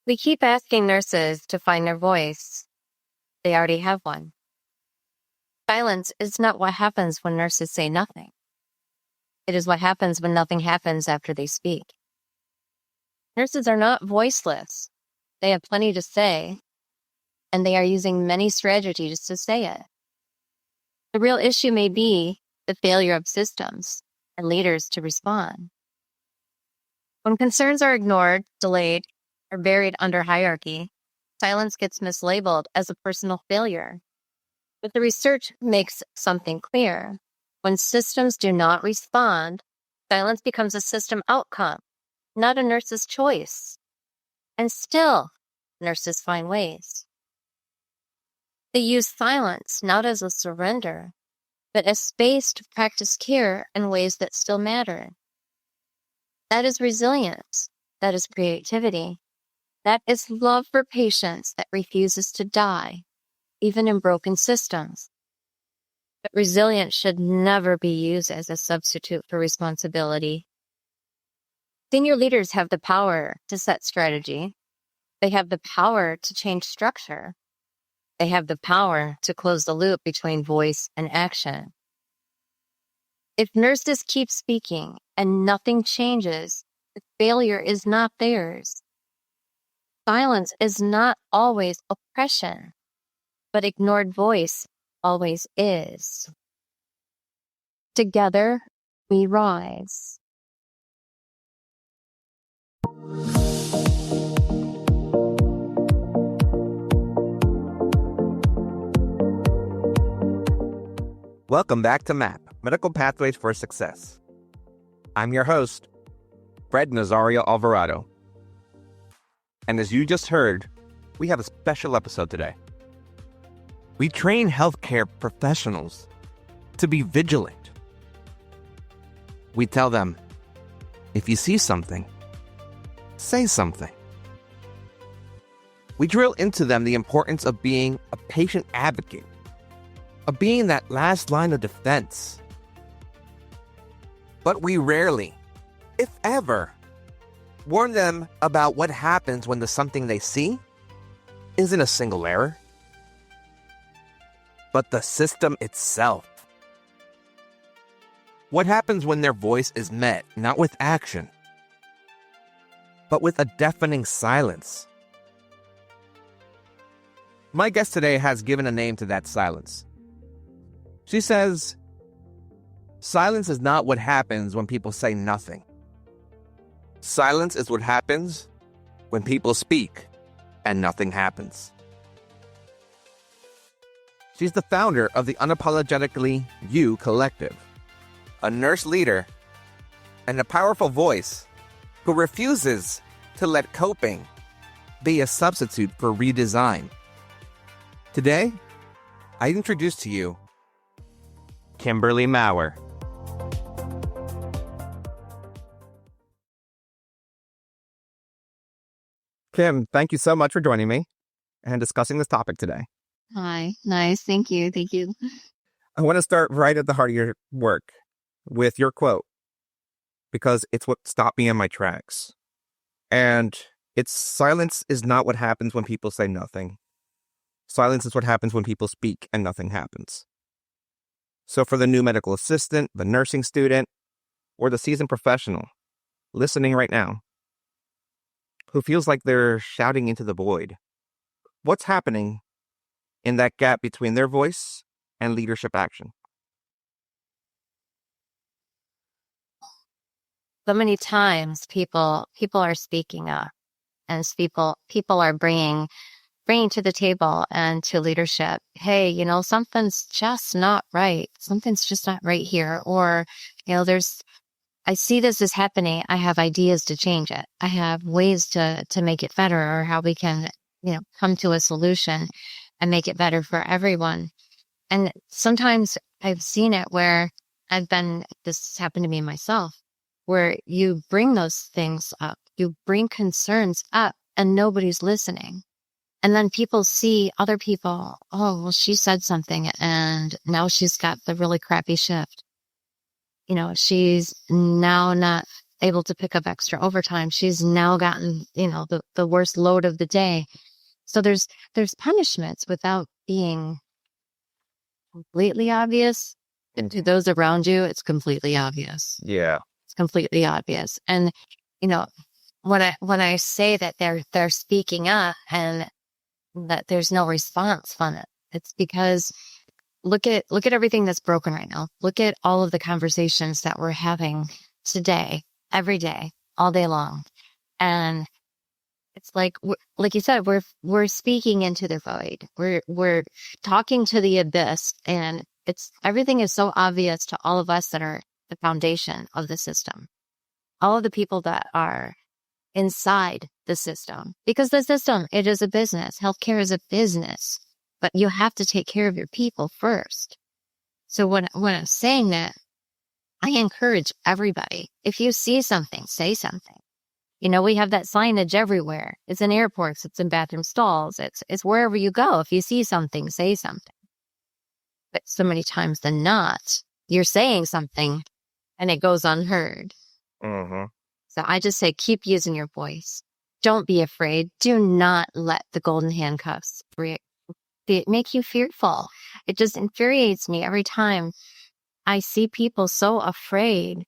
We keep asking nurses to find their voice. They already have one. Silence is not what happens when nurses say nothing. It is what happens when nothing happens after they speak. Nurses are not voiceless. They have plenty to say, and they are using many strategies to say it. The real issue may be the failure of systems and leaders to respond. When concerns are ignored, delayed, or buried under hierarchy, silence gets mislabeled as a personal failure. But the research makes something clear. When systems do not respond, silence becomes a system outcome, not a nurse's choice. And still, nurses find ways. They use silence not as a surrender, but as space to practice care in ways that still matter. That is resilience. That is creativity. That is love for patients that refuses to die, even in broken systems. But resilience should never be used as a substitute for responsibility. Senior leaders have the power to set strategy. They have the power to change structure. They have the power to close the loop between voice and action. If nurses keep speaking and nothing changes, the failure is not theirs. Silence is not always oppression, but ignored voice always is. Together, we rise. Welcome back to MAP, Medical Pathways for Success. I'm your host, Fred Nazario Alvarado. And as you just heard, we have a special episode today. We train healthcare professionals to be vigilant. We tell them, if you see something, say something. We drill into them the importance of being a patient advocate, of being that last line of defense. But we rarely, if ever, warn them about what happens when the something they see isn't a single error, but the system itself. What happens when their voice is met not with action, but with a deafening silence? My guest today has given a name to that silence. She says, silence is not what happens when people say nothing. Silence is what happens when people speak and nothing happens. She's the founder of the Unapologetically You Collective, a nurse leader and a powerful voice who refuses to let coping be a substitute for redesign. Today, I introduce to you Kimberly Maurer. Kim, thank you so much for joining me and discussing this topic today. Hi, nice. Thank you. Thank you. I want to start right at the heart of your work with your quote, because it's what stopped me in my tracks. And it's silence is not what happens when people say nothing. Silence is what happens when people speak and nothing happens. So for the new medical assistant, the nursing student, or the seasoned professional listening right now, who feels like they're shouting into the void, what's happening in that gap between their voice and leadership action? So many times people are speaking up, and people are bringing to the table and to leadership, hey, something's just not right. Something's just not right here. Or, I see this is happening. I have ideas to change it. I have ways to make it better, or how we can, come to a solution and make it better for everyone. And sometimes I've seen it where this happened to me myself, where you bring those things up, you bring concerns up, and nobody's listening. And then people see other people, oh, well, she said something and now she's got the really crappy shift. She's now not able to pick up extra overtime. She's now gotten, the worst load of the day. So there's punishments without being completely obvious. And to those around you, it's completely obvious. Yeah. It's completely obvious. And, when I say that they're speaking up and that there's no response from it, it's because look at everything that's broken right now. Look at all of the conversations that we're having today, every day, all day long. And it's like you said, we're speaking into the void. We're talking to the abyss, and everything is so obvious to all of us that are the foundation of the system. All of the people that are inside the system, because the system, it is a business. Healthcare is a business, but you have to take care of your people first. So when I'm saying that, I encourage everybody. If you see something, say something. We have that signage everywhere. It's in airports. It's in bathroom stalls. It's wherever you go. If you see something, say something. But so many times than not, you're saying something and it goes unheard. Mm-hmm. So I just say, keep using your voice. Don't be afraid. Do not let the golden handcuffs make you fearful. It just infuriates me every time I see people so afraid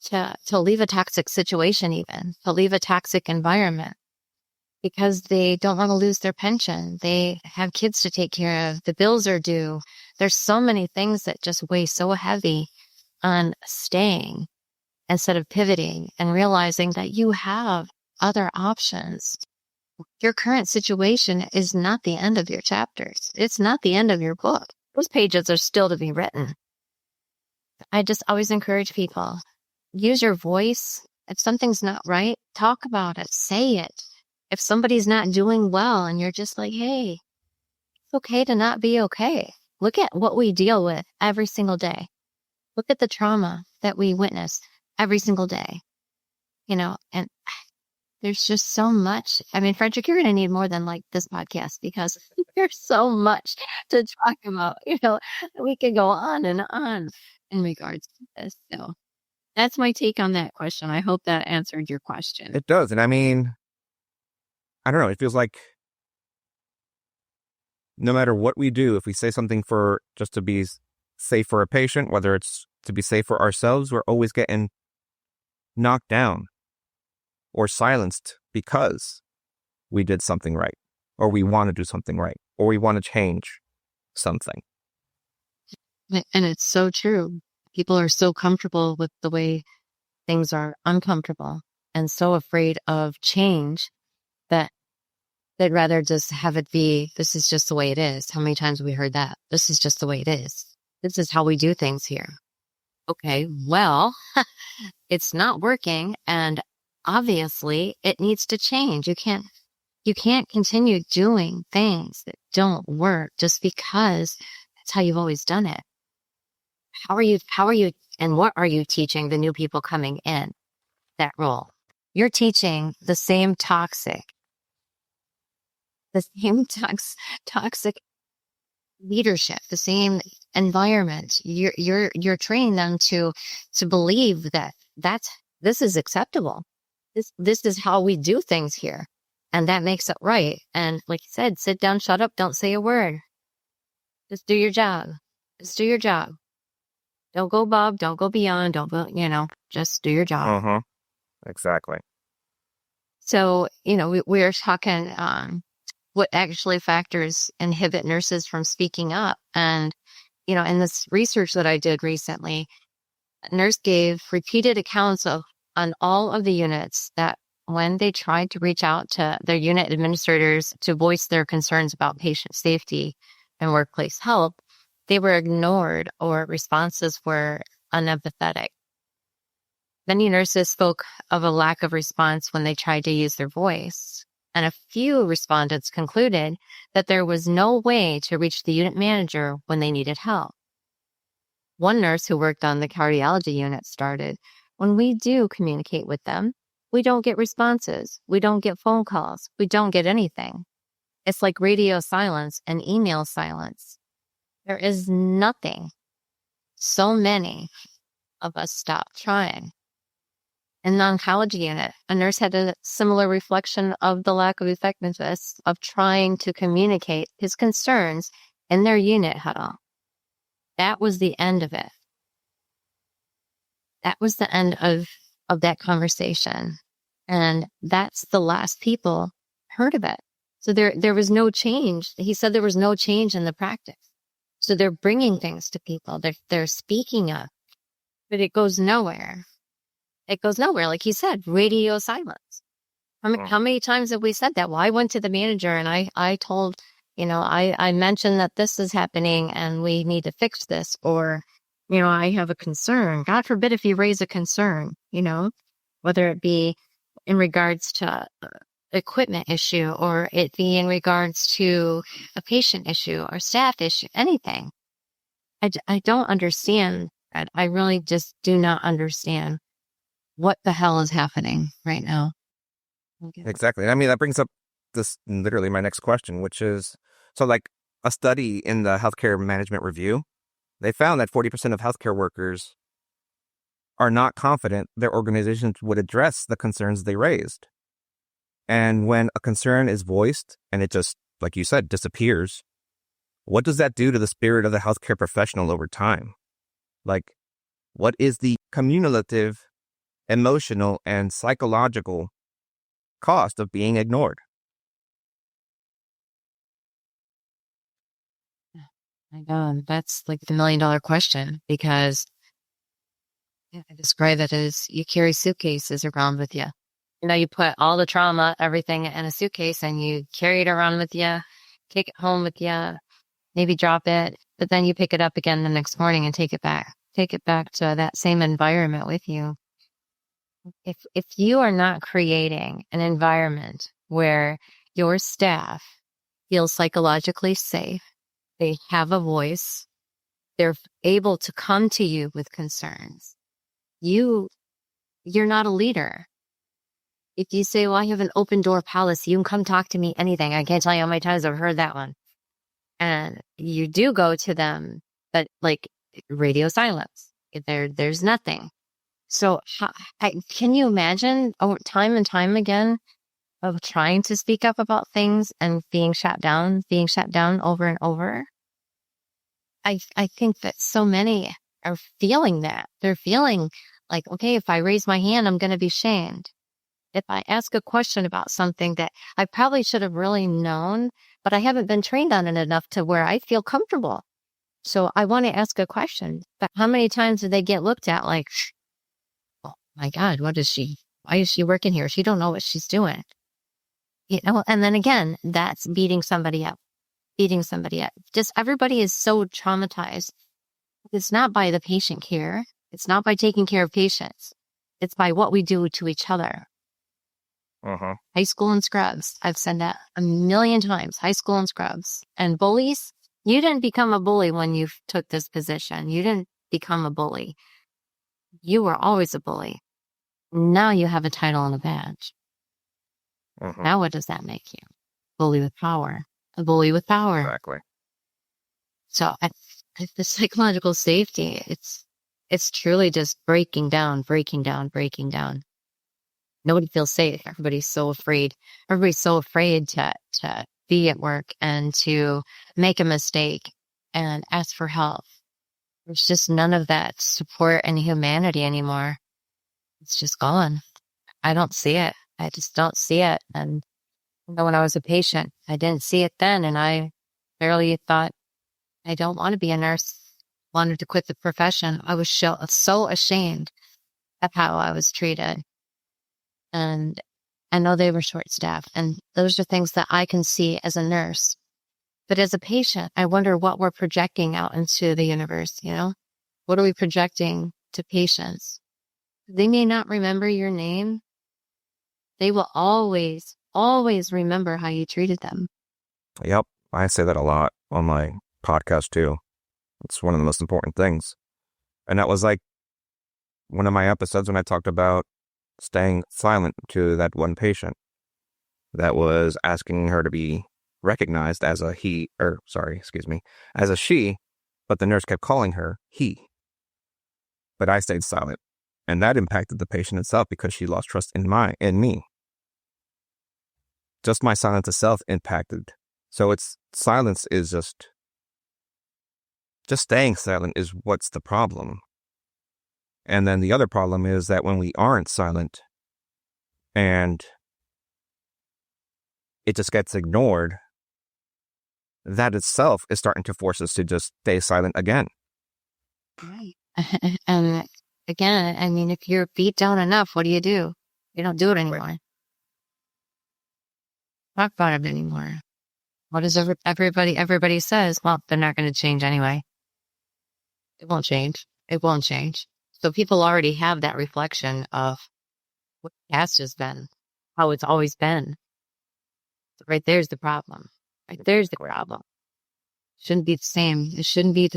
to leave a toxic situation, even to leave a toxic environment, because they don't want to lose their pension. They have kids to take care of. The bills are due. There's so many things that just weigh so heavy on staying instead of pivoting and realizing that you have other options. Your current situation is not the end of your chapters. It's not the end of your book. Those pages are still to be written. I just always encourage people, use your voice. If something's not right, talk about it. Say it. If somebody's not doing well and you're just like, hey, it's okay to not be okay. Look at what we deal with every single day. Look at the trauma that we witness every single day. And there's just so much. I mean, Frederick, you're going to need more than like this podcast, because there's so much to talk about. We could go on and on in regards to this. So that's my take on that question. I hope that answered your question. It does. And I mean, I don't know. It feels like no matter what we do, if we say something for just to be safe for a patient, whether it's to be safe for ourselves, we're always getting knocked down or silenced because we did something right, or we want to do something right, or we want to change something. And it's so true. People are so comfortable with the way things are uncomfortable and so afraid of change that they'd rather just have it be, this is just the way it is. How many times have we heard that? This is just the way it is. This is how we do things here. Okay, well, it's not working, and obviously it needs to change. You can't continue doing things that don't work just because that's how you've always done it. How are you, and what are you teaching the new people coming in that role? You're teaching the same toxic leadership, the same environment. You're training them to believe that this is acceptable. This is how we do things here, and that makes it right. And like you said, sit down, shut up, don't say a word. Just do your job. Just do your job. Don't go above, don't go beyond, don't go, just do your job. Exactly. So, we're talking what actually factors inhibit nurses from speaking up. And, in this research that I did recently, a nurse gave repeated accounts on all of the units that when they tried to reach out to their unit administrators to voice their concerns about patient safety and workplace health, they were ignored or responses were unempathetic. Many nurses spoke of a lack of response when they tried to use their voice, and a few respondents concluded that there was no way to reach the unit manager when they needed help. One nurse who worked on the cardiology unit started, when we do communicate with them, we don't get responses, we don't get phone calls, we don't get anything. It's like radio silence and email silence. There is nothing. So many of us stop trying. in the oncology unit. A nurse had a similar reflection of the lack of effectiveness of trying to communicate his concerns in their unit huddle. That was the end of it. That was the end of that conversation. And that's the last people heard of it. So there was no change. He said there was no change in the practice. So they're bringing things to people. They're speaking up, but it goes nowhere. It goes nowhere. Like he said, radio silence. How many times have we said that? Well, I went to the manager and I told, I mentioned that this is happening and we need to fix this, or, I have a concern. God forbid if you raise a concern, whether it be in regards to equipment issue or it be in regards to a patient issue or staff issue, anything. I don't understand that. I really just do not understand what the hell is happening right now. Okay. Exactly. I mean, that brings up this literally my next question, which is, so like a study in the Healthcare Management Review, they found that 40% of healthcare workers are not confident their organizations would address the concerns they raised. And when a concern is voiced and it just, like you said, disappears, what does that do to the spirit of the healthcare professional over time? Like, what is the cumulative, emotional, and psychological cost of being ignored? I know. That's like the $1 million question, because I describe it as you carry suitcases around with you. You put all the trauma, everything in a suitcase and you carry it around with you, take it home with you, maybe drop it, but then you pick it up again the next morning and take it back to that same environment with you. If you are not creating an environment where your staff feels psychologically safe, they have a voice, they're able to come to you with concerns, you're not a leader. If you say, well, I have an open door policy, you can come talk to me anything. I can't tell you how many times I've heard that one. And you do go to them, but like radio silence, there's nothing. So can you imagine time and time again of trying to speak up about things and being shut down over and over? I think that so many are feeling that. They're feeling like, okay, if I raise my hand, I'm going to be shamed. If I ask a question about something that I probably should have really known, but I haven't been trained on it enough to where I feel comfortable. So I want to ask a question. But how many times do they get looked at like, oh my God, why is she working here? She don't know what she's doing. And then again, that's beating somebody up. Just everybody is so traumatized. It's not by the patient care. It's not by taking care of patients. It's by what we do to each other. High school and scrubs. I've said that 1 million times. High school and scrubs. And bullies, you didn't become a bully when you took this position. You didn't become a bully. You were always a bully. Now you have a title and a badge. Now what does that make you? Bully with power. A bully with power. Exactly. So the psychological safety, it's truly just breaking down. Nobody feels safe. Everybody's so afraid. Everybody's so afraid to be at work and to make a mistake and ask for help. There's just none of that support and humanity anymore. It's just gone. I don't see it. I just don't see it. And when I was a patient, I didn't see it then. And I barely thought, I don't want to be a nurse. Wanted to quit the profession. I was so ashamed of how I was treated. And I know they were short-staffed, and those are things that I can see as a nurse. But as a patient, I wonder what we're projecting out into the universe, What are we projecting to patients? They may not remember your name. They will always, always remember how you treated them. Yep. I say that a lot on my podcast too. It's one of the most important things. And that was like one of my episodes when I talked about staying silent to that one patient that was asking her to be recognized as a as a she, but the nurse kept calling her he. But I stayed silent And that impacted the patient itself because she lost trust in me. Just my silence itself impacted. So silence is just staying silent is what's the problem. And then the other problem is that when we aren't silent and it just gets ignored, that itself is starting to force us to just stay silent again. Right. And again, I mean, if you're beat down enough, what do? You don't do it anymore. Talk about it anymore. What does everybody says? Well, they're not going to change anyway. It won't change. It won't change. So people already have that reflection of what the past has been, how it's always been. So right there's the problem. Right there's the problem. Shouldn't be the same. It shouldn't be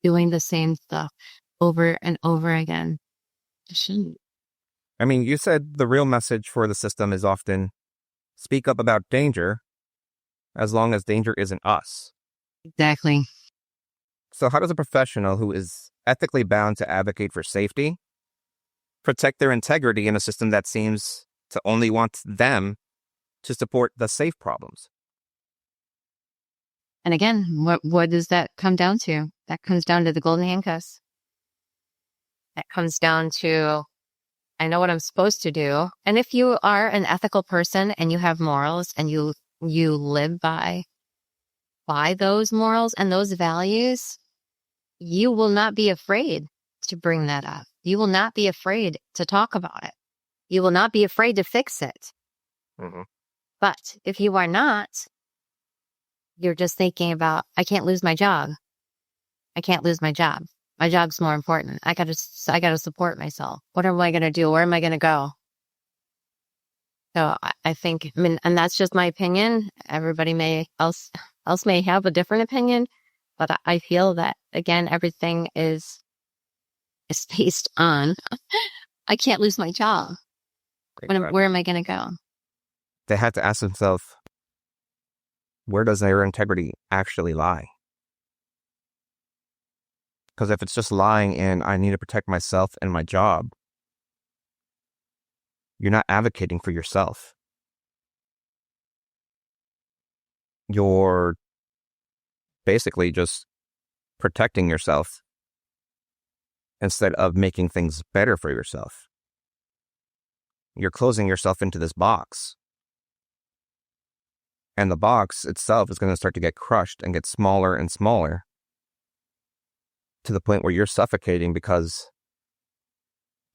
doing the same stuff over and over again. It shouldn't. I mean, you said the real message for the system is often speak up about danger as long as danger isn't us. Exactly. So how does a professional who is ethically bound to advocate for safety protect their integrity in a system that seems to only want them to support the safe problems? And again, what does that come down to? That comes down to the golden handcuffs. That comes down to, I know what I'm supposed to do. And if you are an ethical person and you have morals and you live by those morals and those values, you will not be afraid to bring that up. You will not be afraid to talk about it. You will not be afraid to fix it. Mm-hmm. But if you are not, you're just thinking about, I can't lose my job. I can't lose my job. My job's more important. I gotta support myself. What am I gonna do? Where am I gonna go? So I think, and that's just my opinion. Everybody else may have a different opinion, but I feel that again, everything is based on, I can't lose my job. Exactly. Where am I gonna go? They had to ask themselves, where does their integrity actually lie? Because if it's just lying in, I need to protect myself and my job, you're not advocating for yourself. You're basically just protecting yourself instead of making things better for yourself. You're closing yourself into this box. And the box itself is going to start to get crushed and get smaller and smaller to the point where you're suffocating because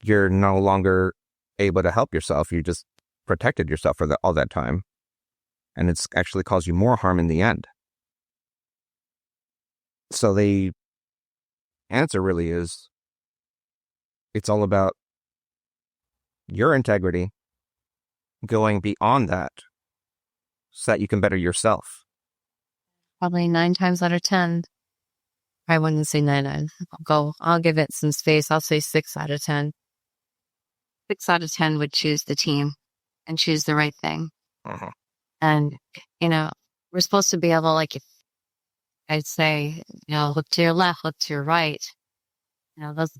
you're no longer able to help yourself. You just protected yourself for all that time. And it's actually caused you more harm in the end. So the answer really is, it's all about your integrity going beyond that so that you can better yourself. Probably 9 times out of 10. I wouldn't say 9. I'll give it some space. I'll say 6 out of 10. 6 out of 10 would choose the team and choose the right thing. Uh-huh. And, we're supposed to be able, like, if I'd say, look to your left, look to your right.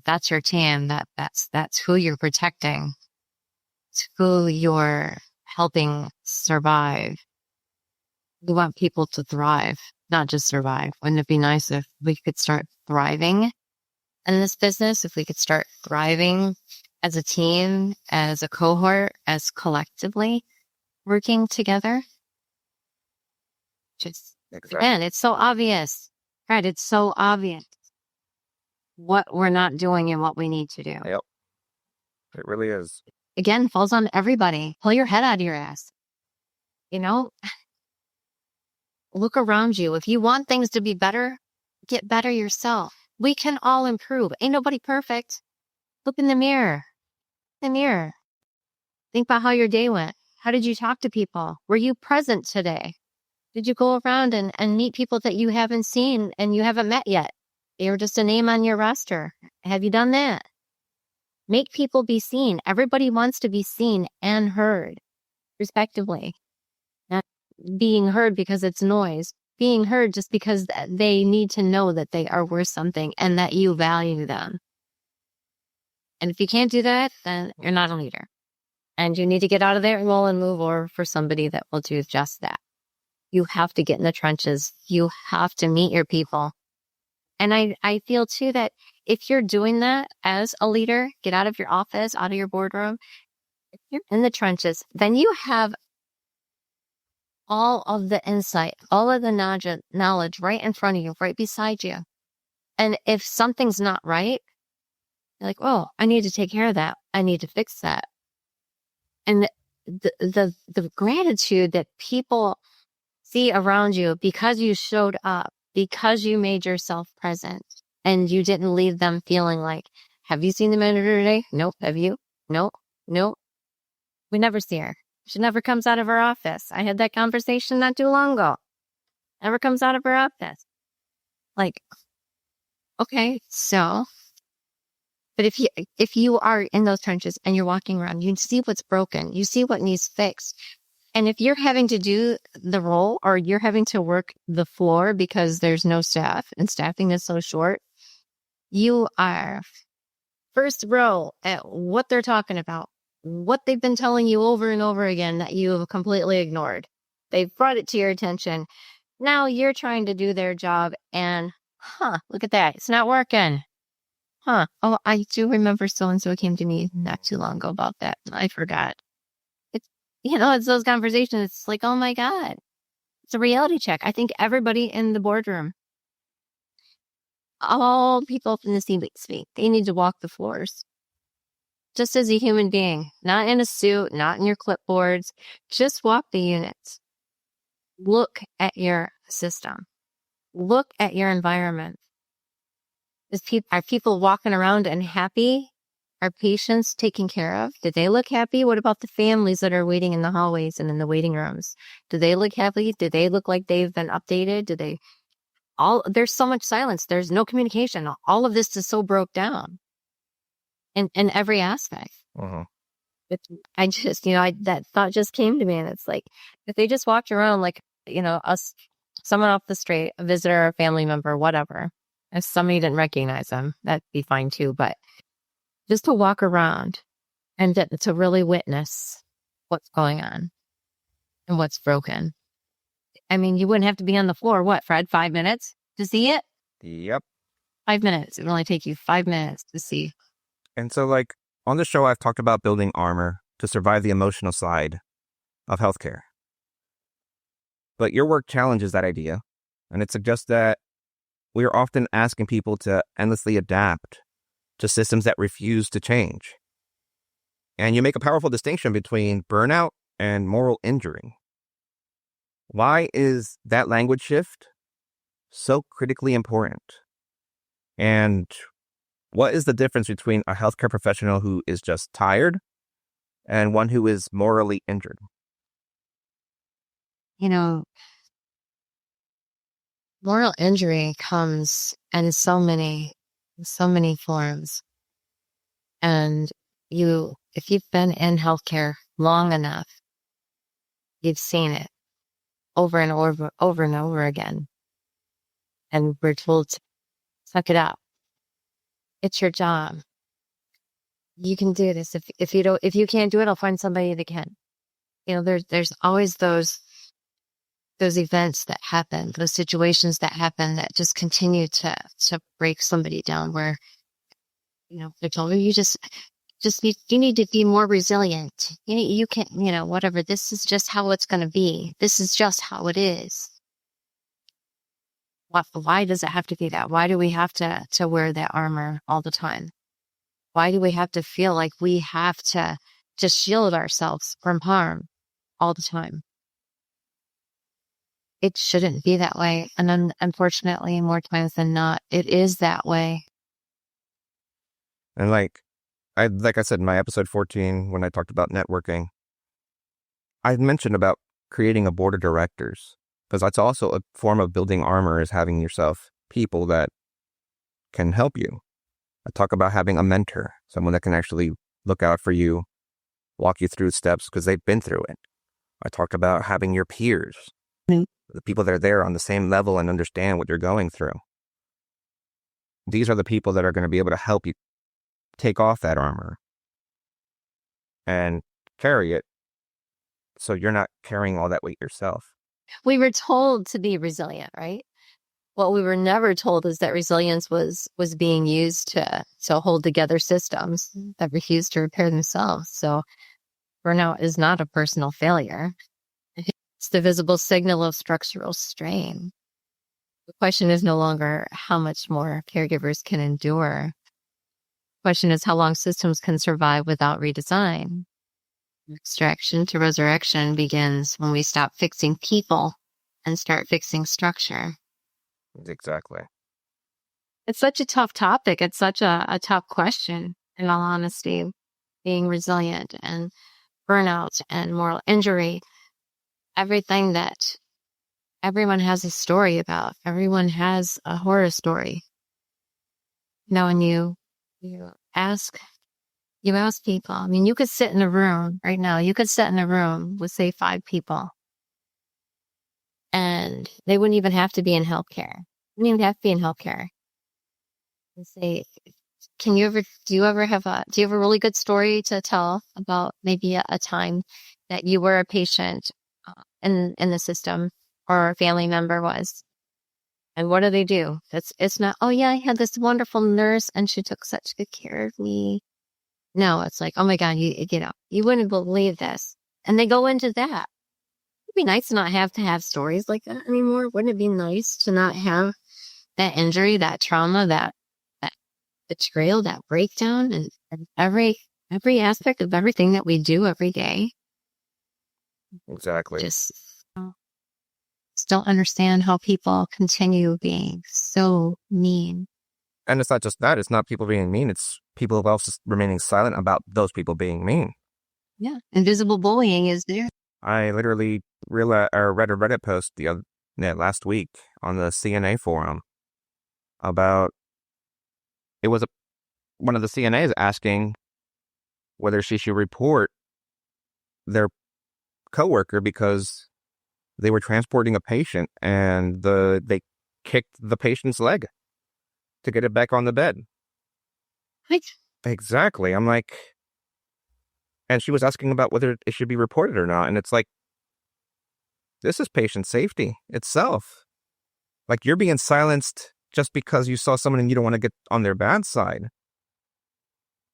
That's your team. That's who you're protecting. It's who you're helping survive. We want people to thrive, not just survive. Wouldn't it be nice if we could start thriving in this business? If we could start thriving as a team, as a cohort, as collectively working together? Just, again, it's so obvious, right? It's so obvious what we're not doing and what we need to do. Yep. It really is. Again, falls on everybody. Pull your head out of your ass. Look around you. If you want things to be better, get better yourself. We can all improve. Ain't nobody perfect. Look in the mirror. Think about how your day went. How did you talk to people? Were you present today? Did you go around and meet people that you haven't seen and you haven't met yet? They were just a name on your roster. Have you done that? Make people be seen. Everybody wants to be seen and heard, respectively. Not being heard because it's noise. Being heard just because they need to know that they are worth something and that you value them. And if you can't do that, then you're not a leader. And you need to get out of there and roll and move over for somebody that will do just that. You have to get in the trenches. You have to meet your people. And I feel too that if you're doing that as a leader, get out of your office, out of your boardroom, if you're in the trenches, then you have all of the insight, all of the knowledge right in front of you, right beside you. And if something's not right, you're like, oh, I need to take care of that. I need to fix that. And the gratitude that people see around you because you showed up, because you made yourself present, and you didn't leave them feeling like, have you seen the manager today? Nope. Have you? Nope. Nope. We never see her. She never comes out of her office. I had that conversation not too long ago. Never comes out of her office. Like, okay, so, but if you are in those trenches and you're walking around, you see what's broken. You see what needs fixed. And if you're having to do the role or you're having to work the floor because there's no staff and staffing is so short, you are first row at what they're talking about, what they've been telling you over and over again that you have completely ignored. They've brought it to your attention. Now you're trying to do their job and, look at that. It's not working. Oh, I do remember so-and-so came to me not too long ago about that. I forgot. It's those conversations. It's like, oh my God, it's a reality check. I think everybody in the boardroom, all people in the C-suite, they need to walk the floors. Just as a human being, not in a suit, not in your clipboards, just walk the units. Look at your system. Look at your environment. Are people walking around and happy? Are patients taken care of? Do they look happy? What about the families that are waiting in the hallways and in the waiting rooms? Do they look happy? Do they look like they've been updated? There's so much silence. There's no communication. All of this is so broke down in every aspect. Uh-huh. That thought just came to me, and it's like, if they just walked around like, someone off the street, a visitor, a family member, whatever, if somebody didn't recognize them, that'd be fine too. But just to walk around and to really witness what's going on and what's broken. I mean, you wouldn't have to be on the floor. What, Fred? 5 minutes to see it? Yep. 5 minutes. It would only take you 5 minutes to see. And so, like, on the show, I've talked about building armor to survive the emotional side of healthcare. But your work challenges that idea, and it suggests that we are often asking people to endlessly adapt to systems that refuse to change. And you make a powerful distinction between burnout and moral injury. Why is that language shift so critically important? And what is the difference between a healthcare professional who is just tired and one who is morally injured? Moral injury comes in so many forms. And if you've been in healthcare long enough, you've seen it over and over again. And we're told to suck it up. It's your job. You can do this. If you can't do it, I'll find somebody that can. There's always those events that happen, those situations that happen that just continue to break somebody down where, they're told you you need to be more resilient. You can't, whatever. This is just how it's going to be. This is just how it is. Why does it have to be that? Why do we have to wear that armor all the time? Why do we have to feel like we have to just shield ourselves from harm all the time? It shouldn't be that way. And unfortunately, more times than not, it is that way. And like I said in my episode 14, when I talked about networking, I mentioned about creating a board of directors, because that's also a form of building armor, is having yourself people that can help you. I talk about having a mentor, someone that can actually look out for you, walk you through steps because they've been through it. I talk about having your peers, the people that are there on the same level and understand what you're going through. These are the people that are going to be able to help you take off that armor and carry it, so you're not carrying all that weight yourself. We were told to be resilient, right? What we were never told is that resilience was being used to hold together systems that refused to repair themselves. So burnout is not a personal failure. It's the visible signal of structural strain. The question is no longer how much more caregivers can endure. The question is how long systems can survive without redesign. Extraction to resurrection begins when we stop fixing people and start fixing structure. Exactly. It's such a tough topic. It's such a tough question, in all honesty. Being resilient and burnout and moral injury, everything that everyone has a story about. Everyone has a horror story. And you ask people. I mean, you could sit in a room right now. You could sit in a room with, say, 5 people, and they wouldn't even have to be in healthcare. Wouldn't even have to be in healthcare. And say, do you have a really good story to tell about maybe a time that you were a patient in the system, or a family member was? And what do? It's not, oh yeah, I had this wonderful nurse and she took such good care of me. No, it's like, oh my God, you wouldn't believe this. And they go into that. It'd be nice to not have stories like that anymore. Wouldn't it be nice to not have that injury, that trauma, that betrayal, that breakdown, and every aspect of everything that we do every day? Exactly. Just don't understand how people continue being so mean. And it's not just that. It's not people being mean. It's people else remaining silent about those people being mean. Yeah. Invisible bullying is there. I literally read a Reddit post last week on the CNA forum about, it was one of the CNAs asking whether she should report their coworker because they were transporting a patient and they kicked the patient's leg to get it back on the bed. Right. Exactly. I'm like, and she was asking about whether it should be reported or not. And it's like, this is patient safety itself. Like, you're being silenced just because you saw someone and you don't want to get on their bad side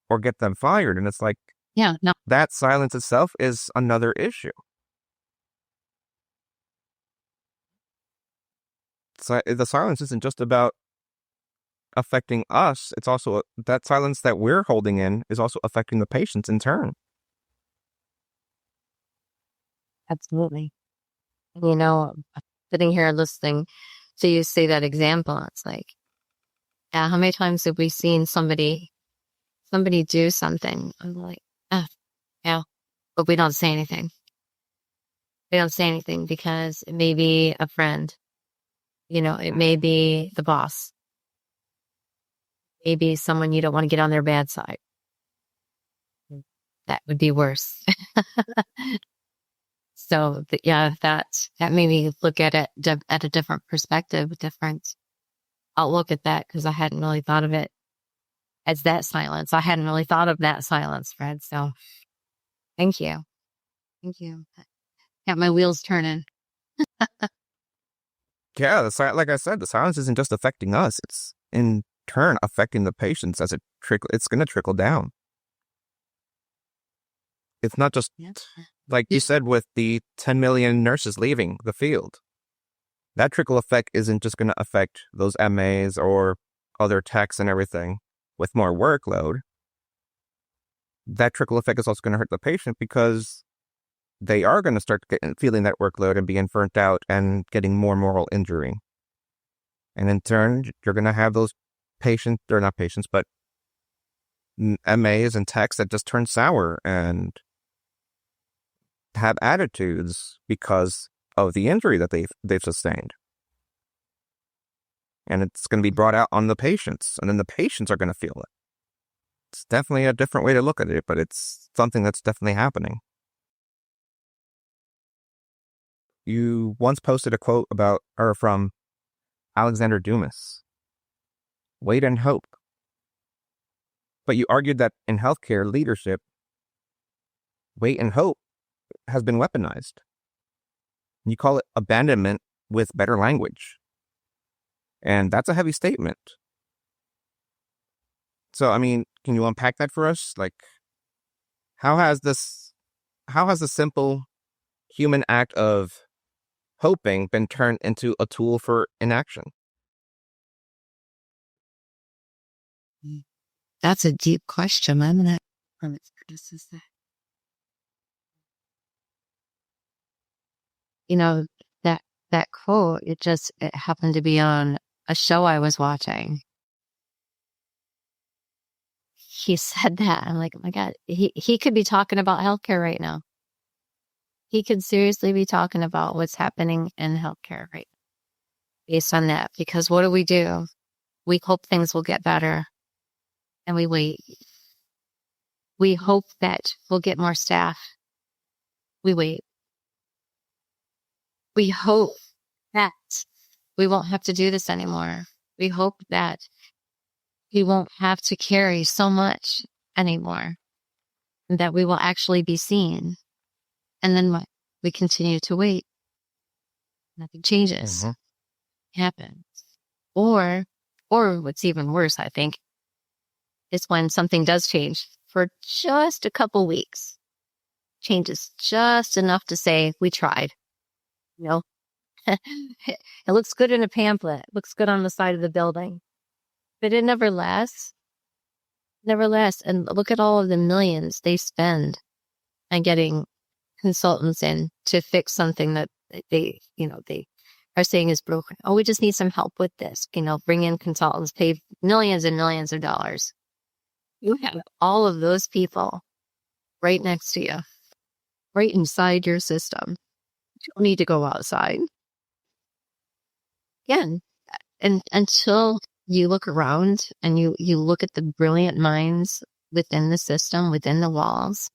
or get them fired. And it's like, yeah, no, that silence itself is another issue. So the silence isn't just about affecting us. It's also that silence that we're holding in is also affecting the patients in turn. absolutely. And sitting here listening to you say that example, it's like, yeah, how many times have we seen somebody do something? I'm like, oh, yeah, but we don't say anything. We don't say anything because it may be a friend. It may be the boss. Maybe someone you don't want to get on their bad side. That would be worse. So yeah, that made me look at it at a different perspective, different outlook at that, because I hadn't really thought of it as that silence. I hadn't really thought of that silence, Fred. So thank you. Thank you. Got my wheels turning. Yeah, like I said, the silence isn't just affecting us. It's in turn affecting the patients as it's going to trickle down. It's not just, like you said, with the 10 million nurses leaving the field. That trickle effect isn't just going to affect those MAs or other techs and everything with more workload. That trickle effect is also going to hurt the patient because they are going to start feeling that workload and being burnt out and getting more moral injury. And in turn, you're going to have those patients, or not patients, but MAs and techs that just turn sour and have attitudes because of the injury that they've sustained. And it's going to be brought out on the patients, and then the patients are going to feel it. It's definitely a different way to look at it, but it's something that's definitely happening. You once posted a quote from Alexander Dumas. Wait and hope. But you argued that in healthcare leadership, wait and hope has been weaponized. You call it abandonment with better language. And that's a heavy statement. So, I mean, can you unpack that for us? Like, how has the simple human act of hoping been turned into a tool for inaction? That's a deep question. I'm gonna this is the, you know, that quote, it happened to be on a show I was watching. He said that. I'm like, oh my God, he could be talking about healthcare right now. He could seriously be talking about what's happening in healthcare right now based on that. Because what do? We hope things will get better and we wait. We hope that we'll get more staff. We wait. We hope that we won't have to do this anymore. We hope that we won't have to carry so much anymore, and that we will actually be seen. And then what? We continue to wait. Nothing changes. Happens. Or what's even worse, I think, is when something does change for just a couple weeks. Changes just enough to say, we tried. You know, it looks good in a pamphlet. It looks good on the side of the building. But it never lasts. Never lasts. And look at all of the millions they spend on getting consultants in to fix something that they are saying is broken. Oh, we just need some help with this. Bring in consultants, pay millions and millions of dollars. You have all of those people right next to you, right inside your system. You don't need to go outside. Again, and until you look around and you look at the brilliant minds within the system, within the walls,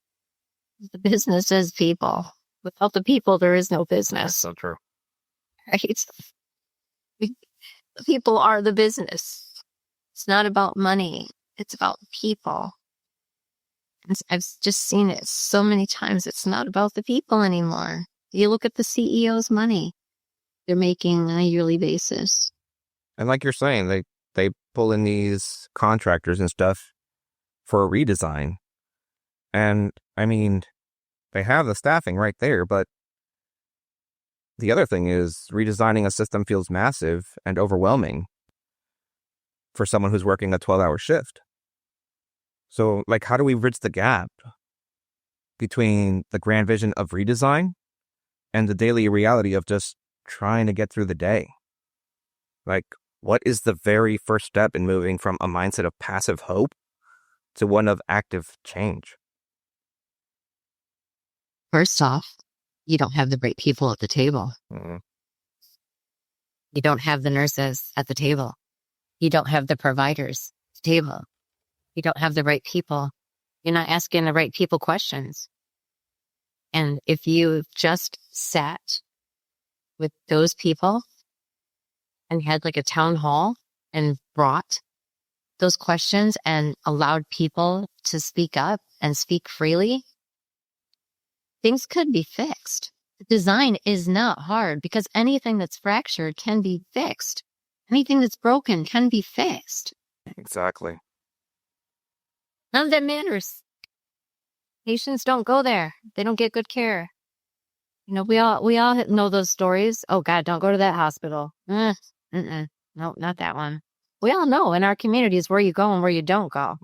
the business is people. Without the people, there is no business. That's so true. Right? The people are the business. It's not about money. It's about people. I've just seen it so many times. It's not about the people anymore. You look at the CEO's money they're making on a yearly basis. And like you're saying, they pull in these contractors and stuff for a redesign. And I mean, they have the staffing right there, but the other thing is redesigning a system feels massive and overwhelming for someone who's working a 12-hour shift. So, like, how do we bridge the gap between the grand vision of redesign and the daily reality of just trying to get through the day? Like, what is the very first step in moving from a mindset of passive hope to one of active change? First off, you don't have the right people at the table. Mm-hmm. You don't have the nurses at the table. You don't have the providers at the table. You don't have the right people. You're not asking the right people questions. And if you just sat with those people and had like a town hall and brought those questions and allowed people to speak up and speak freely, things could be fixed. Design is not hard because anything that's fractured can be fixed. Anything that's broken can be fixed. Exactly. None of that matters. Patients don't go there. They don't get good care. We all know those stories. Oh God, don't go to that hospital. No, not that one. We all know in our communities where you go and where you don't go.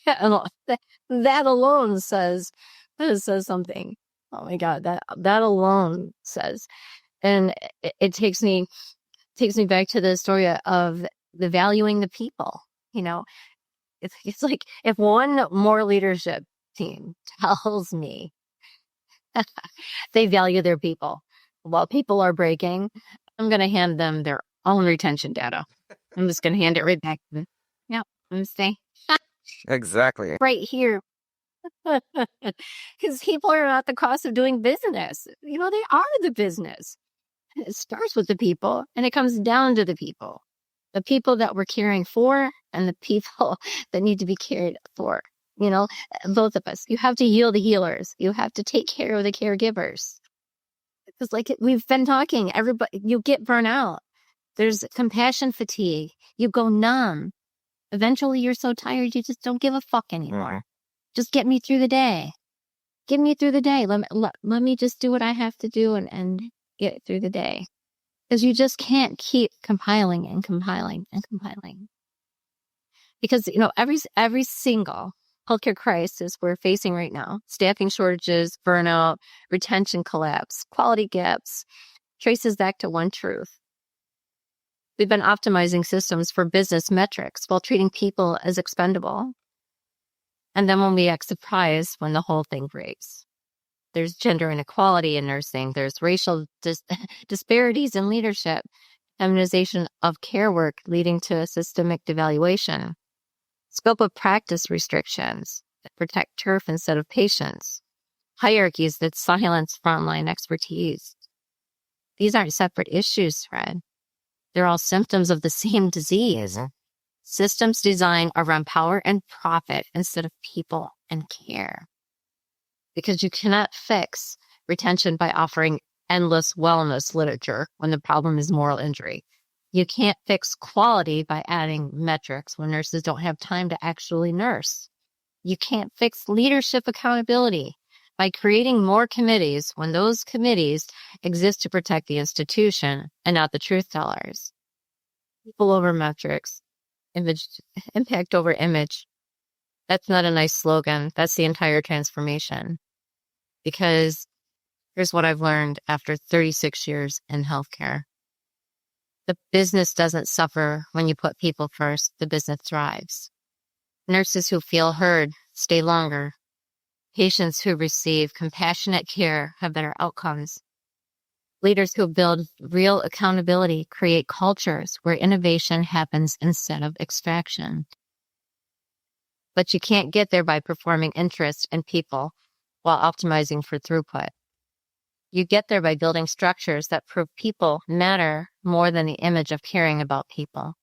That alone says something. Oh my God, that alone says, and it takes me back to the story of the valuing the people. It's like if one more leadership team tells me they value their people while people are breaking, I'm going to hand them their own retention data. I'm just going to hand it right back to them. Yeah, I'm going to say Exactly. right here. Because people are not the cost of doing business. They are the business. It starts with the people and it comes down to the people that we're caring for and the people that need to be cared for. You know, both of us. You have to heal the healers. You have to take care of the caregivers. Because like we've been talking, everybody, you get burnout. There's compassion fatigue. You go numb. Eventually you're so tired, you just don't give a fuck anymore. Just get me through the day. Get me through the day. Let me just do what I have to do and get through the day. Because you just can't keep compiling and compiling and compiling. Because, you know, every single healthcare crisis we're facing right now, staffing shortages, burnout, retention collapse, quality gaps, traces back to one truth. We've been optimizing systems for business metrics while treating people as expendable. And then when we act surprised when the whole thing breaks. There's gender inequality in nursing. There's racial disparities in leadership, feminization of care work leading to systemic devaluation, scope of practice restrictions that protect turf instead of patients, hierarchies that silence frontline expertise. These aren't separate issues, Fred. They're all symptoms of the same disease. Systems designed around power and profit instead of people and care. Because you cannot fix retention by offering endless wellness literature when the problem is moral injury. You can't fix quality by adding metrics when nurses don't have time to actually nurse. You can't fix leadership accountability by creating more committees when those committees exist to protect the institution and not the truth tellers. People over metrics, impact over image. That's not a nice slogan. That's the entire transformation. Because here's what I've learned after 36 years in healthcare. The business doesn't suffer when you put people first. The business thrives. Nurses who feel heard stay longer. Patients who receive compassionate care have better outcomes. Leaders who build real accountability create cultures where innovation happens instead of extraction. But you can't get there by performing interest in people while optimizing for throughput. You get there by building structures that prove people matter more than the image of caring about people.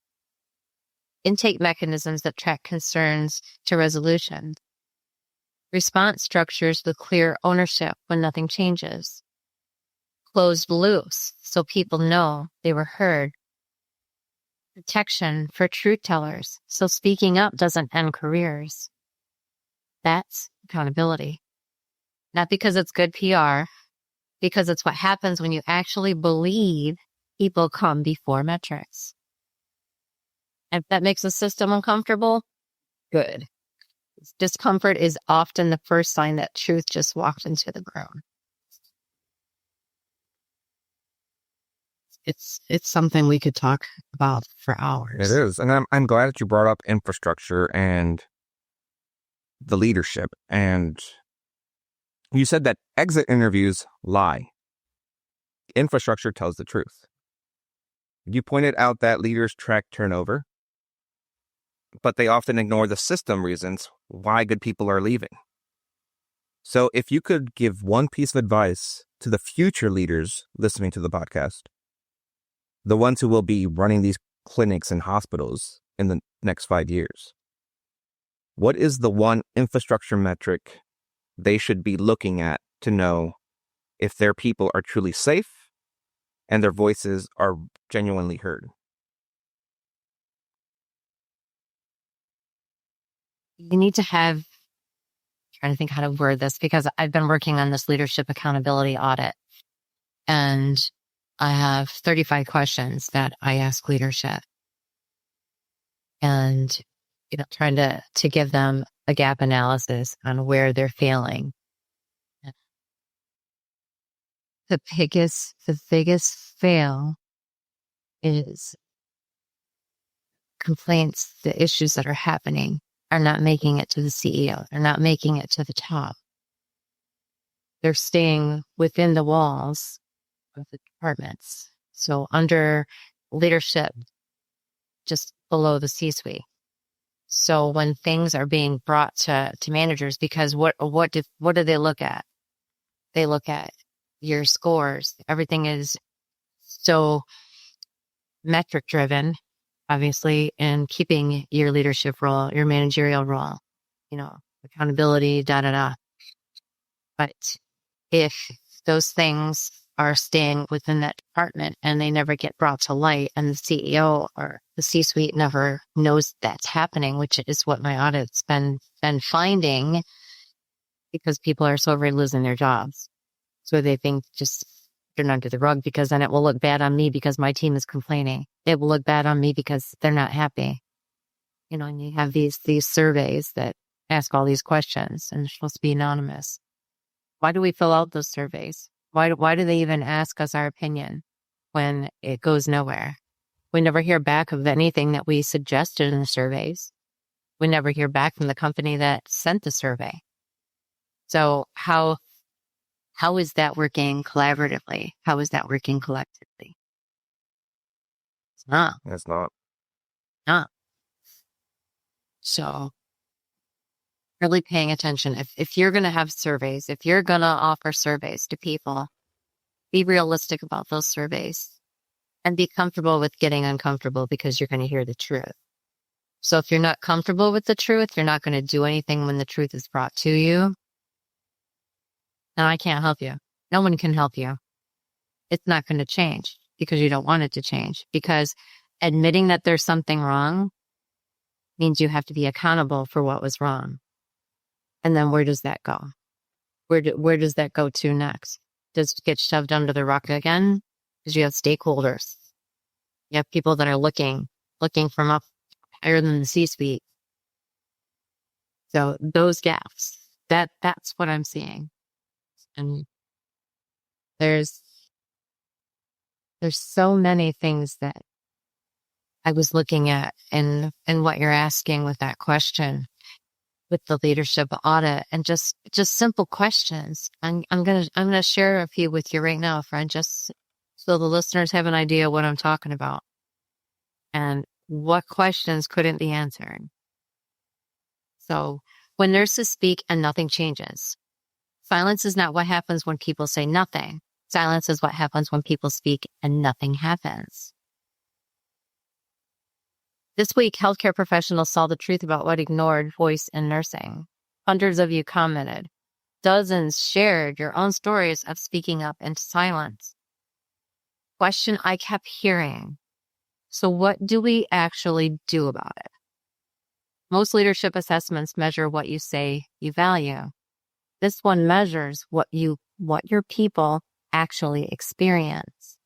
Intake mechanisms that track concerns to resolution. Response structures with clear ownership when nothing changes. Closed loops so people know they were heard. Protection for truth tellers so speaking up doesn't end careers. That's accountability. Not because it's good PR, because it's what happens when you actually believe people come before metrics. If that makes the system uncomfortable, good. Discomfort is often the first sign that truth just walked into the room. It's something we could talk about for hours. It is. And I'm glad that you brought up infrastructure and the leadership. And you said that exit interviews lie. Infrastructure tells the truth. You pointed out that leaders track turnover, but they often ignore the system reasons why good people are leaving. So if you could give one piece of advice to the future leaders listening to the podcast, the ones who will be running these clinics and hospitals in the next 5 years, what is the one infrastructure metric they should be looking at to know if their people are truly safe and their voices are genuinely heard? You need to have, I'm trying to think how to word this, because I've been working on this leadership accountability audit, and I have 35 questions that I ask leadership, and trying to give them a gap analysis on where they're failing. The biggest fail is complaints. The issues that are happening are not making it to the CEO. They're not making it to the top. They're staying within the walls of the departments. So under leadership, just below the C-suite. So when things are being brought to managers, because what do they look at? They look at your scores. Everything is so metric driven. obviously, in keeping your leadership role, your managerial role, accountability, da, da, da. But if those things are staying within that department and they never get brought to light and the CEO or the C-suite never knows that's happening, which is what my audit's been finding, because people are so afraid of losing their jobs. So they think just turn under the rug, because then it will look bad on me because my team is complaining. It will look bad on me because they're not happy. And you have these surveys that ask all these questions, and they're supposed to be anonymous. Why do we fill out those surveys? Why do they even ask us our opinion when it goes nowhere? We never hear back of anything that we suggested in the surveys. We never hear back from the company that sent the survey. So how is that working collaboratively? How is that working collectively? It's not. It's not. Not. So really paying attention. If you're going to have surveys, if you're going to offer surveys to people, be realistic about those surveys and be comfortable with getting uncomfortable, because you're going to hear the truth. So if you're not comfortable with the truth, you're not going to do anything when the truth is brought to you. And I can't help you. No one can help you. It's not going to change because you don't want it to change, because admitting that there's something wrong means you have to be accountable for what was wrong. And then where does that go? Where does that go to next? Does it get shoved under the rug again? Because you have stakeholders. You have people that are looking from up higher than the C-suite. So those gaps, that's what I'm seeing. And there's so many things that I was looking at in what you're asking with that question, with the leadership audit, and just simple questions. I'm gonna share a few with you right now, friend, just so the listeners have an idea what I'm talking about and what questions couldn't be answered. So when nurses speak and nothing changes, silence is not what happens when people say nothing. Silence is what happens when people speak and nothing happens. This week, healthcare professionals saw the truth about what ignored voice in nursing. Hundreds of you commented. Dozens shared your own stories of speaking up into silence. Question I kept hearing. So what do we actually do about it? Most leadership assessments measure what you say you value. This one measures what your people actually experience.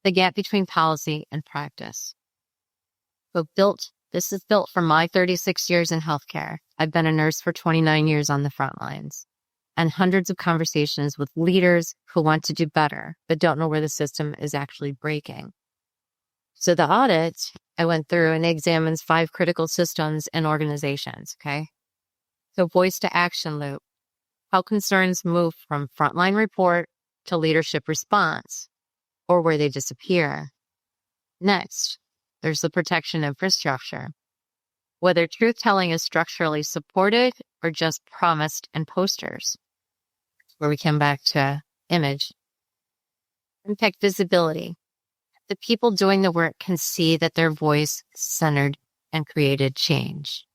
The gap between policy and practice. This is built from my 36 years in healthcare. I've been a nurse for 29 years on the front lines, and hundreds of conversations with leaders who want to do better, but don't know where the system is actually breaking. So the audit I went through and examines 5 critical systems and organizations. Okay. So voice to action loop, how concerns move from frontline report to leadership response, or where they disappear. Next, there's the protection infrastructure, whether truth-telling is structurally supported or just promised in posters, where we come back to image. Impact visibility. The people doing the work can see that their voice centered and created change.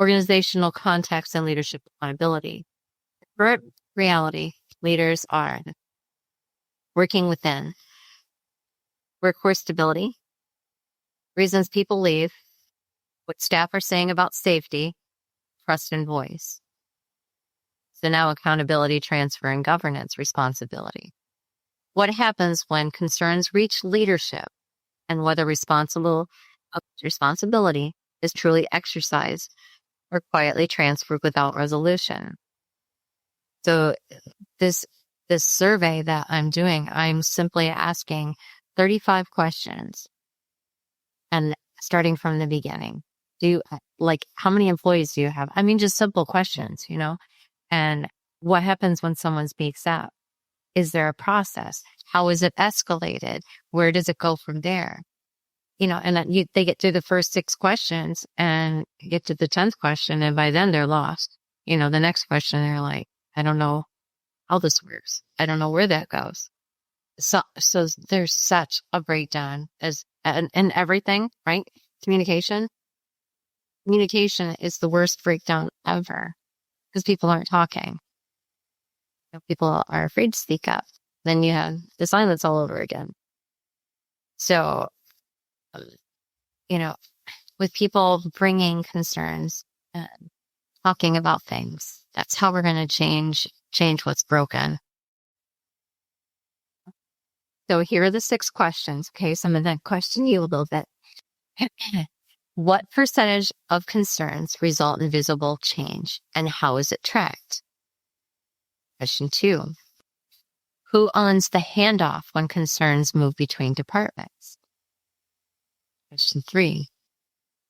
Organizational context and leadership accountability. The current reality, leaders are working within workforce stability, reasons people leave, what staff are saying about safety, trust and voice. So now accountability, transfer, and governance responsibility. What happens when concerns reach leadership, and whether responsibility is truly exercised or quietly transferred without resolution. So this survey that I'm doing, I'm simply asking 35 questions, and starting from the beginning. How many employees do you have? I mean, just simple questions, and what happens when someone speaks up? Is there a process? How is it escalated? Where does it go from there? And they get through the first 6 questions and get to the 10th question, and by then they're lost. The next question, they're like, I don't know how this works. I don't know where that goes. So there's such a breakdown as and everything, right? Communication is the worst breakdown ever because people aren't talking. People are afraid to speak up. Then you have the silence all over again. So, with people bringing concerns and talking about things, that's how we're going to change what's broken. So here are the 6 questions. Okay, so I'm going to question you a little bit. What percentage of concerns result in visible change, and how is it tracked? Question 2. Who owns the handoff when concerns move between departments? Question 3.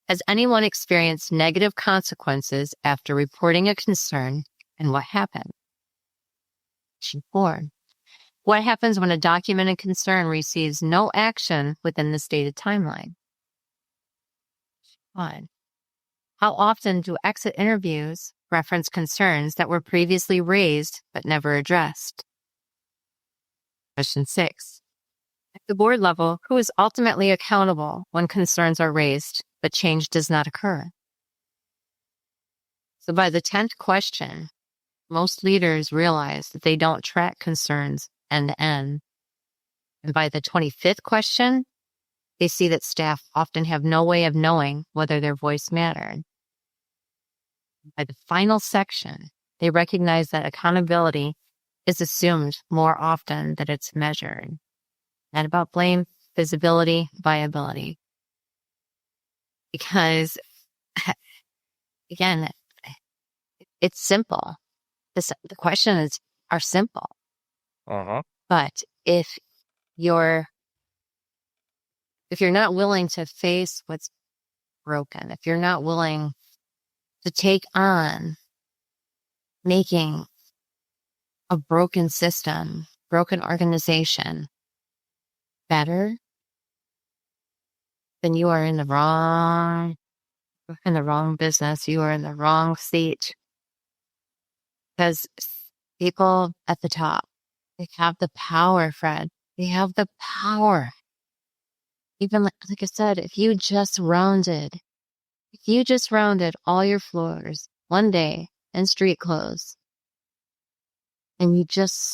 Has anyone experienced negative consequences after reporting a concern, and what happened? Question 4. What happens when a documented concern receives no action within the stated timeline? 5. How often do exit interviews reference concerns that were previously raised but never addressed? Question 6. At the board level, who is ultimately accountable when concerns are raised but change does not occur? So by the 10th question, most leaders realize that they don't track concerns end to end. And by the 25th question, they see that staff often have no way of knowing whether their voice mattered. By the final section, they recognize that accountability is assumed more often than it's measured. Not about blame, visibility, viability. Because, again, it's simple. The questions are simple. But if you're not willing to face what's broken, if you're not willing to take on making a broken system, broken organization better, then you are in the wrong business. You are in the wrong seat. Because people at the top, they have the power, Fred. They have the power. Even like I said, if you just rounded all your floors one day in street clothes, and you just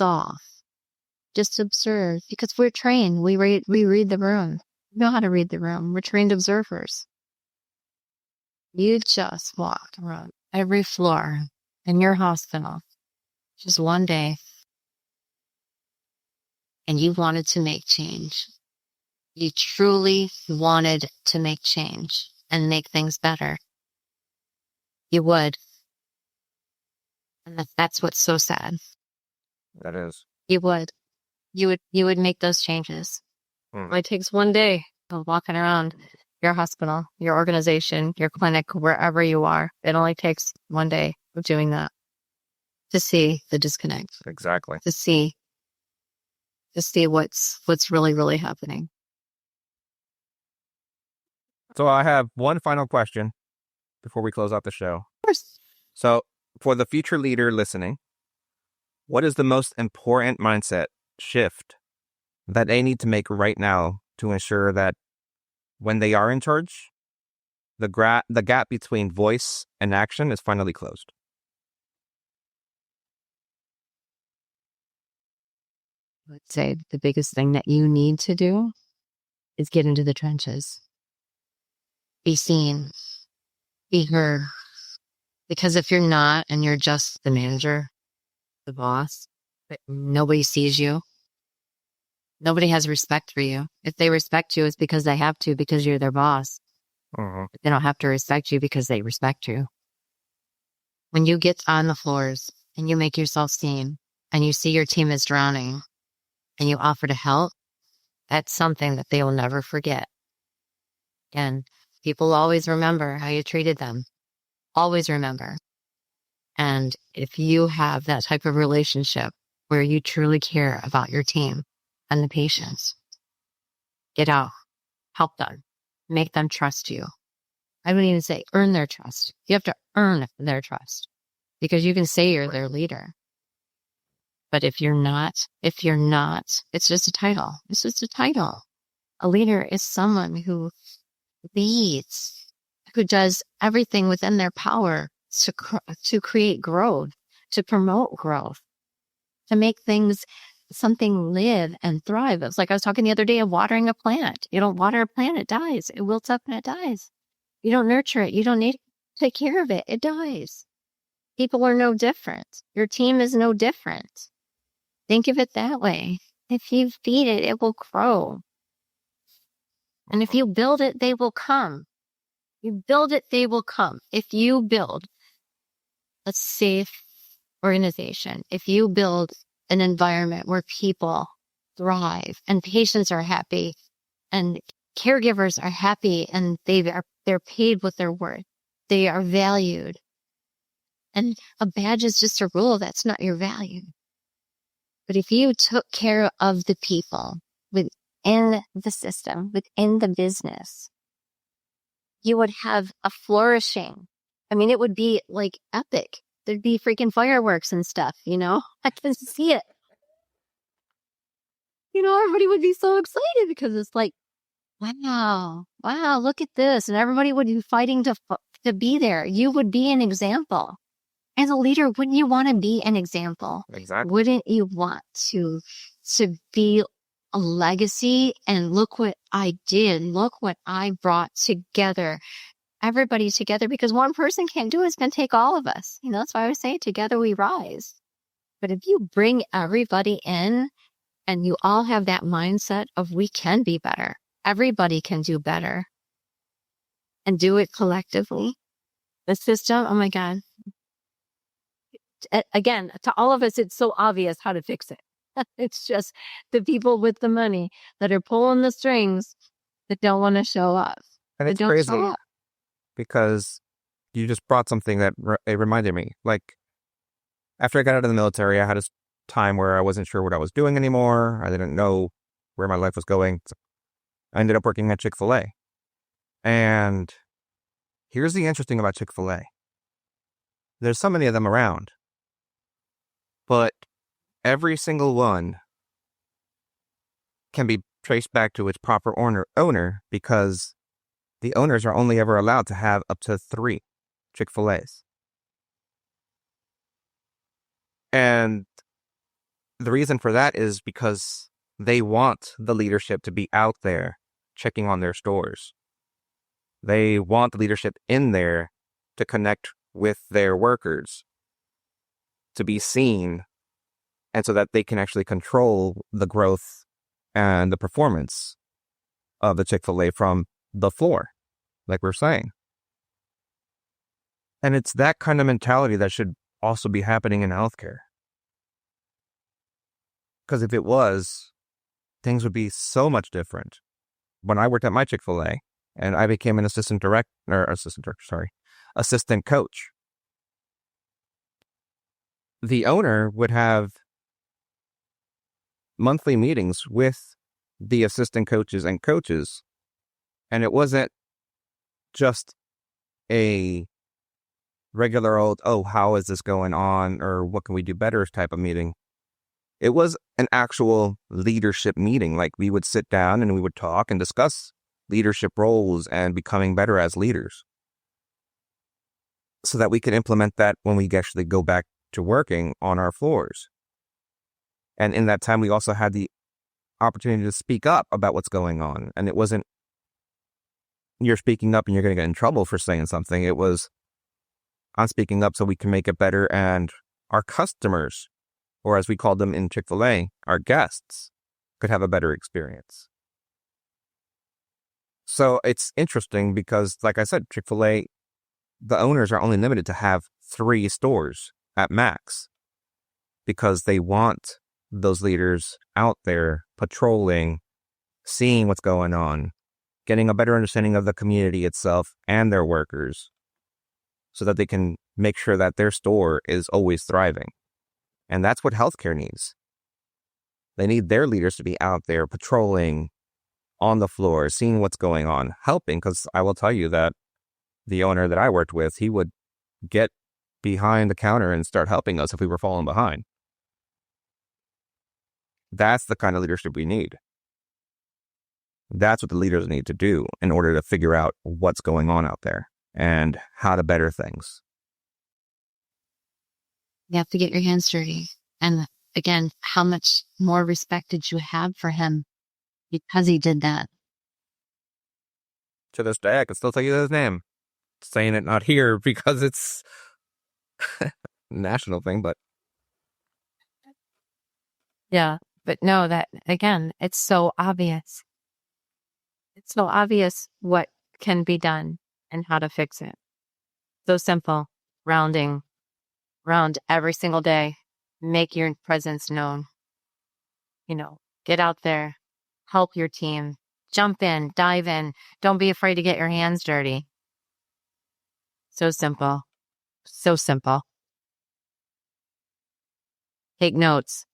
observe, because we're trained. We read the room. We know how to read the room. We're trained observers. You just walked around every floor in your hospital just one day, and you wanted to make change. You truly wanted to make change and make things better. You would. And that's what's so sad. That is. You would. You would make those changes. It only takes one day of walking around your hospital, your organization, your clinic, wherever you are. It only takes one day of doing that to see the disconnect. Exactly. To see what's really, really happening. So I have one final question before we close out the show. Of course. So for the future leader listening, what is the most important mindset shift that they need to make right now to ensure that when they are in charge, the gap between voice and action is finally closed? I would say the biggest thing that you need to do is get into the trenches. Be seen. Be heard. Because if you're not, and you're just the manager, the boss, but nobody sees you, nobody has respect for you. If they respect you, it's because they have to, because you're their boss. They don't have to respect you because they respect you. When you get on the floors and you make yourself seen and you see your team is drowning and you offer to help, that's something that they will never forget. And people always remember how you treated them. Always remember. And if you have that type of relationship where you truly care about your team and the patients, get out, help them, make them trust you. I wouldn't even say earn their trust. You have to earn their trust, because you can say you're their leader. But if you're not, it's just a title. It's just a title. A leader is someone who leads, who does everything within their power to create growth, to promote growth, to make something live and thrive. It's like I was talking the other day of watering a plant. You don't water a plant, it dies. It wilts up and it dies. You don't nurture it. You don't need to take care of it. It dies. People are no different. Your team is no different. Think of it that way. If you feed it, it will grow. And if you build it, they will come. You build it, they will come. If you build a safe organization, if you build an environment where people thrive and patients are happy and caregivers are happy and they're paid what they're worth, they are valued. And a badge is just a rule. That's not your value. But if you took care of the people within the system, within the business, you would have a flourishing. I mean, it would be like epic. There'd be freaking fireworks and stuff, I can see it. Everybody would be so excited because it's like, wow, look at this. And everybody would be fighting to be there. You would be an example. As a leader, wouldn't you want to be an example? Exactly. Wouldn't you want to be a legacy? And look what I did. Look what I brought together. Everybody together, because one person can't do it. It's going to take all of us. That's why I would say together we rise. But if you bring everybody in and you all have that mindset of we can be better, everybody can do better and do it collectively. The system, oh my God. Again, to all of us, it's so obvious how to fix it. It's just the people with the money that are pulling the strings that don't want to show up. And it's crazy because you just brought something that it reminded me. Like, after I got out of the military, I had a time where I wasn't sure what I was doing anymore. I didn't know where my life was going. So I ended up working at Chick-fil-A. And here's the interesting about Chick-fil-A. There's so many of them around. But every single one can be traced back to its proper owner because the owners are only ever allowed to have up to 3 Chick-fil-A's. And the reason for that is because they want the leadership to be out there checking on their stores. They want the leadership in there to connect with their workers, to be seen, and so that they can actually control the growth and the performance of the Chick-fil-A from the floor, like we're saying. And it's that kind of mentality that should also be happening in healthcare. Because if it was, things would be so much different. When I worked at my Chick-fil-A and I became an assistant coach, the owner would have monthly meetings with the assistant coaches and coaches. And it wasn't just a regular old, oh, how is this going on? Or what can we do better type of meeting. It was an actual leadership meeting. Like, we would sit down and we would talk and discuss leadership roles and becoming better as leaders so that we could implement that when we actually go back to working on our floors. And in that time, we also had the opportunity to speak up about what's going on. And it wasn't you're speaking up and you're going to get in trouble for saying something. It was, I'm speaking up so we can make it better and our customers, or as we called them in Chick-fil-A, our guests, could have a better experience. So it's interesting because, like I said, Chick-fil-A, the owners are only limited to have 3 stores at max because they want those leaders out there patrolling, seeing what's going on, getting a better understanding of the community itself and their workers so that they can make sure that their store is always thriving. And that's what healthcare needs. They need their leaders to be out there patrolling on the floor, seeing what's going on, helping, because I will tell you that the owner that I worked with, he would get behind the counter and start helping us if we were falling behind. That's the kind of leadership we need. That's what the leaders need to do in order to figure out what's going on out there and how to better things. You have to get your hands dirty. And again, how much more respect did you have for him because he did that? To this day, I can still tell you his name. Saying it not here because it's a national thing, but yeah. But no, that again, it's so obvious. It's so obvious what can be done and how to fix it. So simple. Round every single day. Make your presence known. Get out there, help your team, jump in, dive in. Don't be afraid to get your hands dirty. So simple. So simple. Take notes.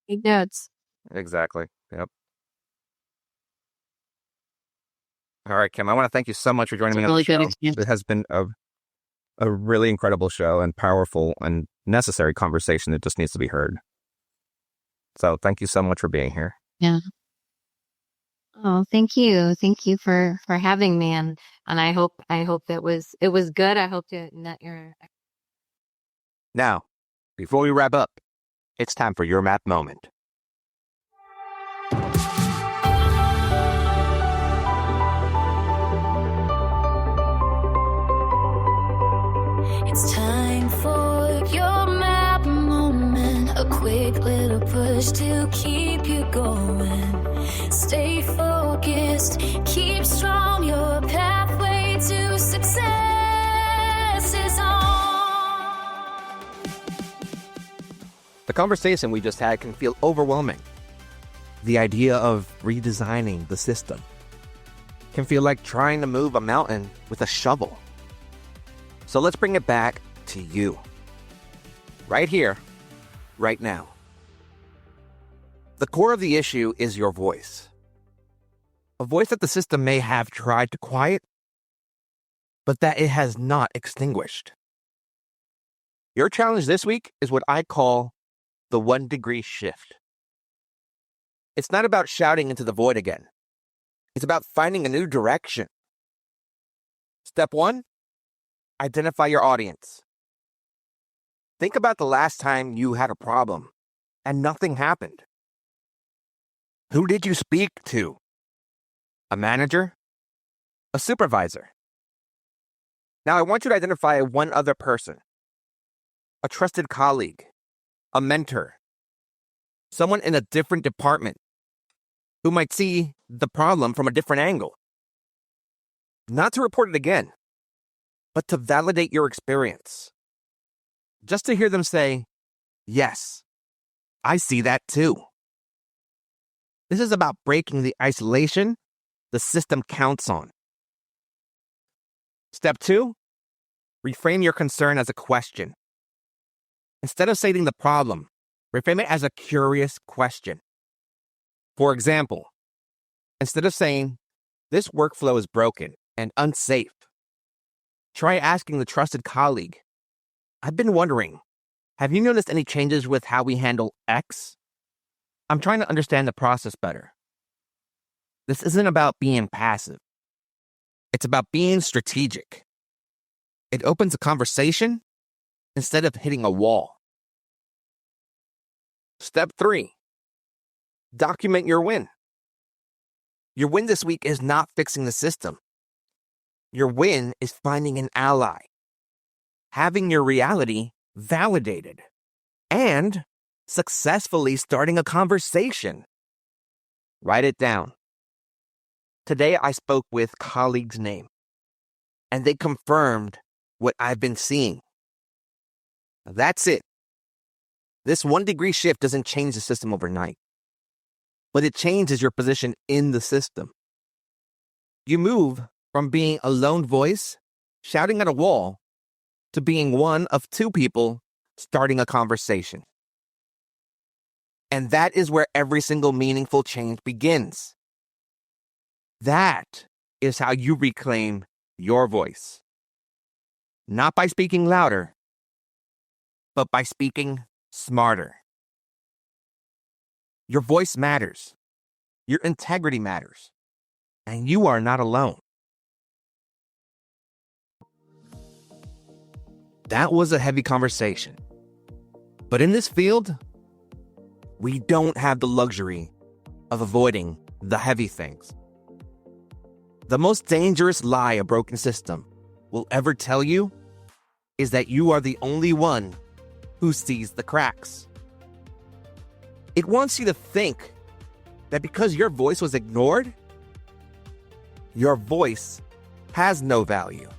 Take notes. exactly. Yep. All right, Kim, I want to thank you so much for joining me on the show. It has been a really incredible show and powerful and necessary conversation that just needs to be heard. So thank you so much for being here. Yeah. Oh, thank you. Thank you for having me. And I hope it was good. I hope that your. Now, before we wrap up, it's time for your map moment. It's time for your map moment. A quick little push to keep you going. Stay focused, keep strong. Your pathway to success is on. The conversation we just had can feel overwhelming. The idea of redesigning the system can feel like trying to move a mountain with a shovel. So let's bring it back to you. Right here, right now. The core of the issue is your voice. A voice that the system may have tried to quiet, but that it has not extinguished. Your challenge this week is what I call the 1 degree shift. It's not about shouting into the void again. It's about finding a new direction. Step 1, identify your audience. Think about the last time you had a problem and nothing happened. Who did you speak to? A manager? A supervisor? Now I want you to identify one other person. A trusted colleague, a mentor, someone in a different department who might see the problem from a different angle. Not to report it again, but to validate your experience. Just to hear them say, yes, I see that too. This is about breaking the isolation the system counts on. Step 2, reframe your concern as a question. Instead of stating the problem, reframe it as a curious question. For example, instead of saying, this workflow is broken and unsafe, try asking the trusted colleague, I've been wondering, have you noticed any changes with how we handle X? I'm trying to understand the process better. This isn't about being passive. It's about being strategic. It opens a conversation instead of hitting a wall. Step 3, document your win. Your win this week is not fixing the system. Your win is finding an ally, having your reality validated, and successfully starting a conversation. Write it down. Today I spoke with colleague's name, and they confirmed what I've been seeing. That's it. This 1 degree shift doesn't change the system overnight, but it changes your position in the system. You move from being a lone voice shouting at a wall to being one of 2 people starting a conversation. And that is where every single meaningful change begins. That is how you reclaim your voice. Not by speaking louder, but by speaking smarter. Your voice matters. Your integrity matters. And you are not alone. That was a heavy conversation. But in this field, we don't have the luxury of avoiding the heavy things. The most dangerous lie a broken system will ever tell you is that you are the only one who sees the cracks. It wants you to think that because your voice was ignored, your voice has no value.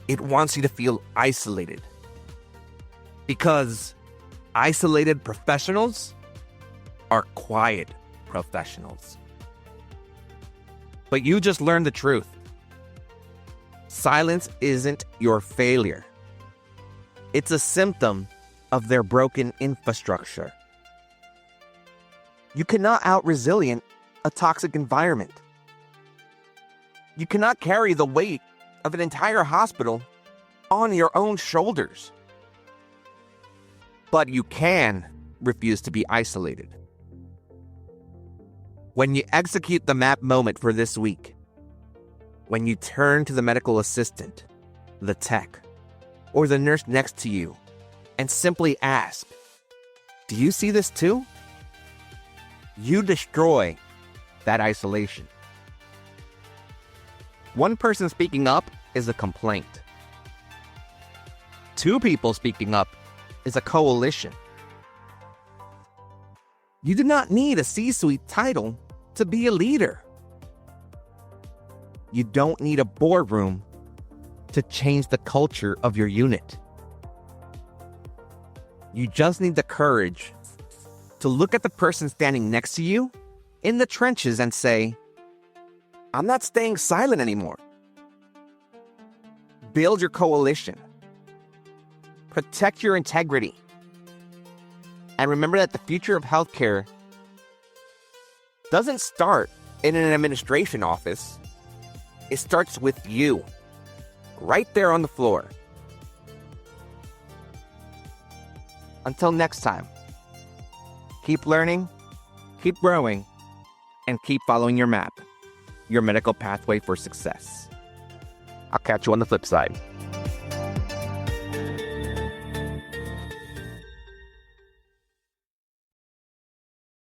It wants you to feel isolated. Because isolated professionals are quiet professionals. But you just learned the truth. Silence isn't your failure. It's a symptom of their broken infrastructure. You cannot out-resilient a toxic environment. You cannot carry the weight of an entire hospital on your own shoulders. But you can refuse to be isolated. When you execute the map moment for this week, when you turn to the medical assistant, the tech, or the nurse next to you and simply ask, "Do you see this too?" You destroy that isolation. One person speaking up is a complaint. Two people speaking up is a coalition. You do not need a C-suite title to be a leader. You don't need a boardroom to change the culture of your unit. You just need the courage to look at the person standing next to you in the trenches and say, "I'm not staying silent anymore." Build your coalition. Protect your integrity. And remember that the future of healthcare doesn't start in an administration office. It starts with you, right there on the floor. Until next time, keep learning, keep growing, and keep following your map, your medical pathway for success. I'll catch you on the flip side.